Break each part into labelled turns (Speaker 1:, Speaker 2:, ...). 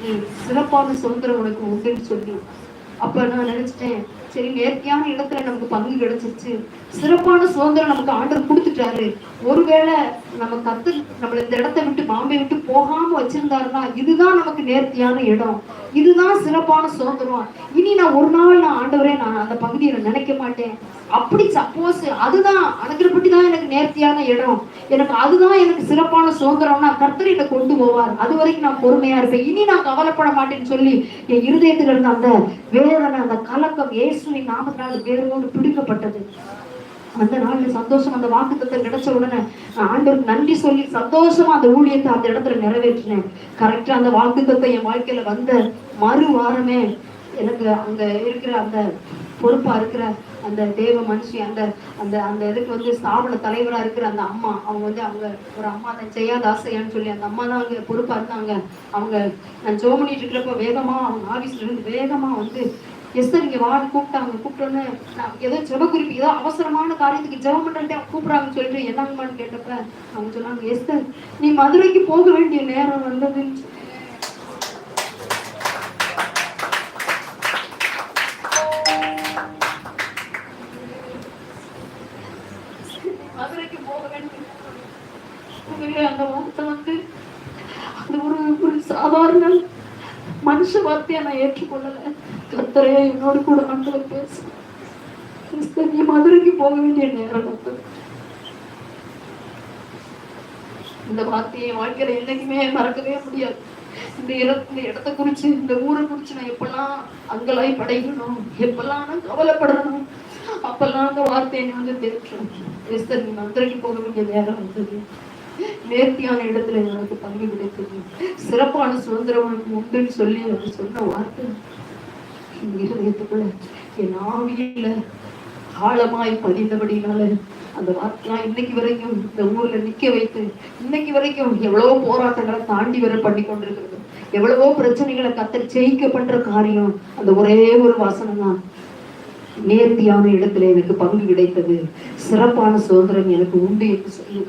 Speaker 1: இன்னைக்கு சிறப்பான சுதந்திரம் உனக்கு உண்டுன்னு சொல்லி, அப்ப நான் நினைச்சிட்டேன், சரி நேர்த்தியான இடத்துல நமக்கு பங்கு கிடைச்சிருச்சு, சிறப்பான சுதந்திரம் நமக்கு ஆண்டவர் கொடுத்துட்டாரு. ஒருவேளை நம்ம நம்மள இந்த இடத்தை விட்டு பாம்பே விட்டு போகாம வச்சிருந்தாருன்னா இதுதான் நமக்கு நேர்த்தியான இடம், இதுதான் சிறப்பான சுதந்திரம். இனி நான் ஒரு நாள் ஆண்டவரே நான் அந்த பகுதியை நினைக்க மாட்டேன். அப்படி சப்போஸ் அதுதான் அனுகிரப்பட்டி தான் எனக்கு நேர்த்தியான இடம், எனக்கு அதுதான் எனக்கு சிறப்பான சுதந்திரம்னா கர்த்தர் என்னை கொண்டு போவார். அது வரைக்கும் நான் பொறுமையா இருப்பேன், இனி நான் கவலைப்பட மாட்டேன்னு சொல்லி என் இருதயத்துல இருந்த அந்த வேதனை, அந்த கலக்கம் இயேசுவின் நாமத்தினால வேரோடு பிடிக்கப்பட்டது. அந்த நாள்ல சந்தோஷம், அந்த வாக்குத்தத்தம் கிடைச்ச உடனே ஆண்டவருக்கு நன்றி சொல்லி சந்தோஷமா அந்த ஊழியத்தை அந்த இடத்துல நிறைவேற்றினேன். கரெக்டா அந்த வாக்குத்தத்தம் என் வாழ்க்கையில வந்த மறு வாரமே எனக்கு அங்க இருக்கிற அந்த பொறுப்பா இருக்கிற அந்த தேவ மனுஷி, அந்த அந்த அந்த இதுக்கு ஸ்தாபன தலைவரா இருக்கிற அந்த அம்மா, அவங்க ஒரு அம்மா தான் ஜெயாதாசையான்னு சொல்லி அந்த அம்மா தான் அங்க பொறுப்பா இருந்தாங்க. அவங்க நான் ஜோம் பண்ணிட்டு இருக்கிறப்ப வேகமா அவங்க ஆபீஸ்ல இருந்து வேகமா எஸ்தர் இங்க வாடி கூப்பிட்டாங்க. கூப்பிட்டோன்னு நான் ஏதோ ஜெபக்குறிப்பு ஏதோ அவசரமான காரியத்துக்கு ஜெபம் பண்ணிட்டு கூப்பிடுறாங்கன்னு சொல்லிட்டு என்னங்கம்மான்னு கேட்டப்ப அவங்க சொன்னாங்க, எஸ்தர் நீ மதுரைக்கு போக வேண்டிய நேரம் வந்ததுன்னு. மதுரைக்கு போக வேண்டிய அந்த வார்த்தை அது ஒரு சாதாரண மனுஷ வார்த்தையா நான் ஏற்றுக்கொள்ளல. கர்த்தரே என்னோடு கூட ஆண்டவர் பேச, நீ மதுரைக்கு போக வேண்டிய நேரம். இந்த வார்த்தையை வாழ்க்கையில என்னைக்குமே மறக்கவே முடியாது. இந்த இடத்தை குறிச்சு, இந்த ஊரை குறிச்சு நான் எப்பெல்லாம் அங்கலாய் படைக்கணும், எப்பெல்லாம் நான் கவலைப்படணும், அப்பெல்லாம் அந்த வார்த்தையை தெரிவிக்கணும். எஸ்தர் நீ மதுரைக்கு போக வேண்டிய நேரம் வந்தது, நேர்த்தியான இடத்துல எனக்கு பங்கு கிடைத்தது, சிறப்பான சுதந்திரம் உனக்கு உண்டுன்னு சொல்லி அவர் சொன்ன வார்த்தை இருதயத்துக்குள்ள என் ஆவியில ஆழமாய் பதிந்தபடினால அந்த வார்த்தைலாம் இன்னைக்கு வரைக்கும் இந்த ஊர்ல நிக்க வைத்து, இன்னைக்கு வரைக்கும் எவ்வளவோ போராட்டங்களை தாண்டி வர பண்ணி கொண்டிருக்கிறது, எவ்வளவோ பிரச்சனைகளை கத்தர் ஜெயிக்க பண்ற காரியம் அந்த ஒரே ஒரு வாசனம் தான். நேர்த்தியான இடத்துல எனக்கு பங்கு கிடைத்தது, சிறப்பான சுதந்திரம் எனக்கு உண்டு என்று சொல்லி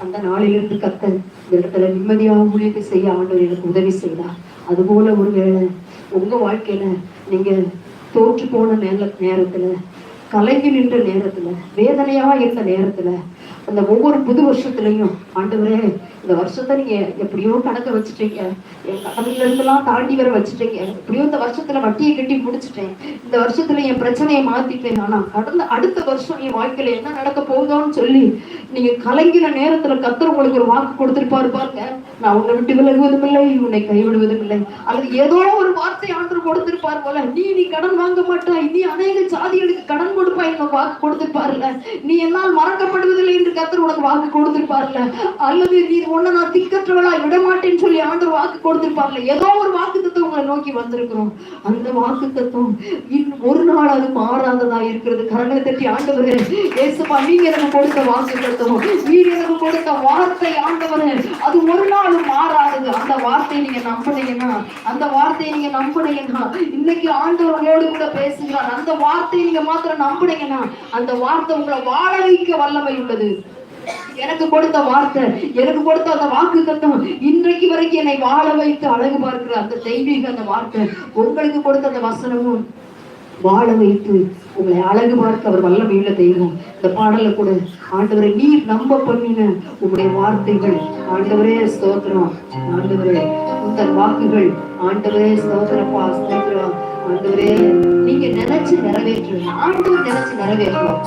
Speaker 1: அந்த நாளிலிருந்து கர்த்தர் இந்த இடத்துல நிம்மதியாக ஊழியத்தை செய்ய ஆண்டவர் எனக்கு உதவி செய்தார். அதுபோல ஒருவேளை உங்க வாழ்க்கையில நீங்க தோற்று போன நேரத்துல, கலங்கி நின்ற நேரத்துல, வேதனையா இருந்த நேரத்துல, அந்த ஒவ்வொரு புது வருஷத்துலயும் ஆண்டவரே இந்த வருஷத்தை நீங்க எப்படியோ கணக்க வச்சுட்டீங்க, என் கடவுள்ல இருந்தெல்லாம் தாண்டி வர வச்சுட்டீங்க, எப்படியோ இந்த வருஷத்துல வட்டியை கட்டி முடிச்சுட்டேன், இந்த வருஷத்துல என் பிரச்சனையை மாத்திட்டேன், ஆனா அடுத்த வருஷம் என் வாழ்க்கையில என்ன நடக்க போகுதோன்னு சொல்லி நீங்க கலங்கின நேரத்துல கர்த்தர் உங்களுக்கு ஒரு வாக்கு கொடுத்திருப்பாரு பாருங்க, நான் உன்னை விட்டு விலகுவதும் இல்லை, உன்னை கைவிடுவதும் இல்லை. அல்லது ஏதோ ஒரு வார்த்தை ஆண்டவர் கொடுத்திருப்பார் போல, நீ கடன் வாங்க மாட்டாய், நீ அநேக ஜாதிகளுக்கு கடன் கொடுப்பாய், வாக்கு கொடுத்திருப்பாருல்ல, நீ என்னால் மறக்கப்படுவதில்லை என்று கர்த்தர் உனக்கு வாக்கு கொடுத்திருப்பாருல்ல, அல்லது நீ உன்னை நான் திக்கற்றவளா விட மாட்டேன்னு சொல்லி ஆண்டவர் வாக்கு கொடுத்திருப்பாருல்ல. ஏதோ ஒரு வாக்கு தத்துவம் உங்களை நோக்கி வந்திருக்கிறோம். அந்த வாக்கு தத்துவம் இன்னும் ஒரு நாள் அது மாறாததா இருக்கிறது. கரங்களை தட்டி ஆண்டவரே ஏசப்பா நீங்க எனக்கு கொடுத்த வாக்கு தத்துவம், நீங்க எனக்கு கொடுத்த வார்த்தை ஆண்டவரே அது ஒரு நாளும் மாறாதது. அந்த வார்த்தையை நீங்க நம்பினீங்கன்னா, அந்த வார்த்தையை நீங்க நம்பினீங்கன்னா, இன்னைக்கு ஆண்டவரோடு கூட பேசுகிறார், அந்த வார்த்தையை நீங்க மாத்திரம் நம்பினீங்கன்னா அந்த வார்த்தை உங்களை வாழ வைக்க வல்லமை உள்ளது. எனக்கு கொடுத்த வார்த்தை, எனக்கு கொடுத்த அந்த வாக்கு தத்துவம் இன்றைக்கு வரைக்கும் என்னை வாழ வைத்து அழகு பார்க்கிற அந்த தெய்வீக அந்த வார்த்தை, உங்களுக்கு கொடுத்த அந்த வசனமும் வாழ வைத்து உங்களை அழகு பார்க்க அவர் வல்லமையுள்ள தெய்வம். இந்த பாடல கூட ஆண்டவரை நீர் நம்ப பண்ணின உங்களுடைய வார்த்தைகள் ஆண்டவரே ஸ்தோத்திரம், ஆண்டவரே உங்கள் வாக்குகள் ஆண்டவரே ஸ்தோத்திரப்பா ஸ்தோத்திரம், ஆண்டவரே நீங்க நினைச்சு நிறைவேற்றுங்க, ஆண்டவர் நினைச்சு நிறைவேற்றுவோம்.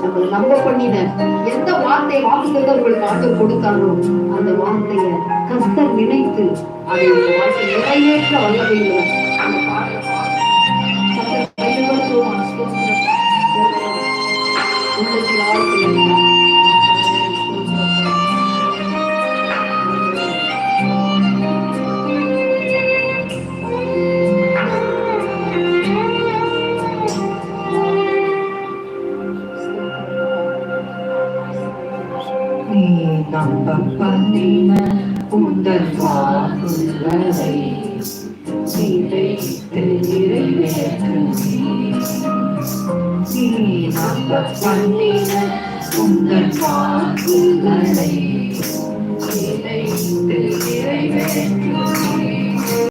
Speaker 1: நம்மளை நம்ப பண்ணின எந்த வார்த்தையை வாக்குகள் உங்களுக்கு ஆண்டவர் கொடுத்தாரோ அந்த வார்த்தைய கர்த்தர் நினைத்து அதை வார்த்தை நிறைவேற்ற வல்லமையுள்ள அந்த பாடல
Speaker 2: நம்ப பண்ணின உந்தன் வாக்குகளை நினைத்து நிறைவேற்றுமே. நீ நம்ப பண்ணின உந்தன் வாக்குகளை